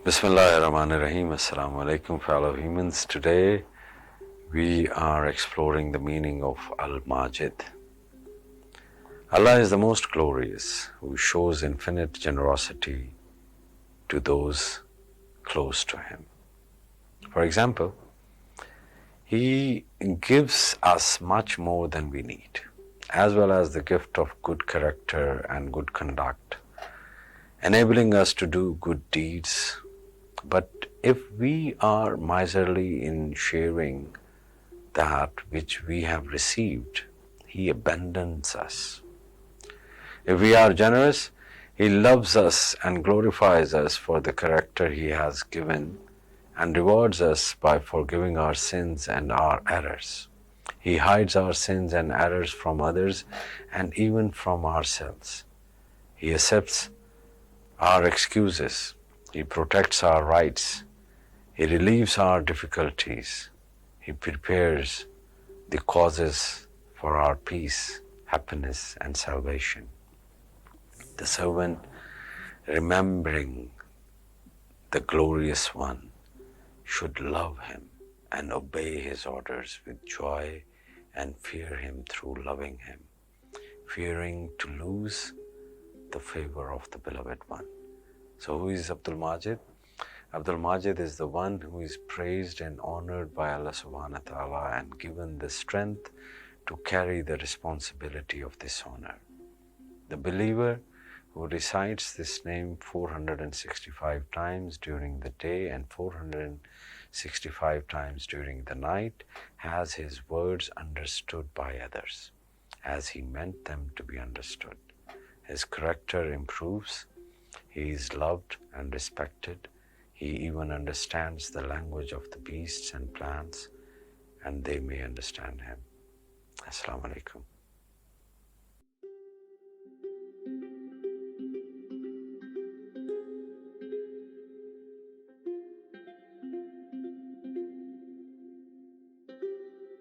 Bismillahirrahmanirrahim. Assalamu alaikum, fellow humans. Today we are exploring the meaning of Al-MAAJID. Allah is the most glorious, who shows infinite generosity to those close to Him. For example, He gives us much more than we need, as well as the gift of good character and good conduct, enabling us to do good deeds. But if we are miserly in sharing that which we have received, He abandons us. If we are generous, He loves us and glorifies us for the character He has given and rewards us by forgiving our sins and our errors. He hides our sins and errors from others and even from ourselves. He accepts our excuses. He protects our rights. He relieves our difficulties. He prepares the causes for our peace, happiness, and salvation. The servant, remembering the glorious one, should love Him and obey His orders with joy and fear Him through loving Him, fearing to lose the favor of the beloved one. So who is Abdul Majid? Abdul Majid is the one who is praised and honored by Allah subhanahu wa ta'ala and given the strength to carry the responsibility of this honor. The believer who recites this name 465 times during the day and 465 times during the night has his words understood by others as he meant them to be understood. His character improves. He is loved and respected. He even understands the language of the beasts and plants, and they may understand him. Assalamu alaikum.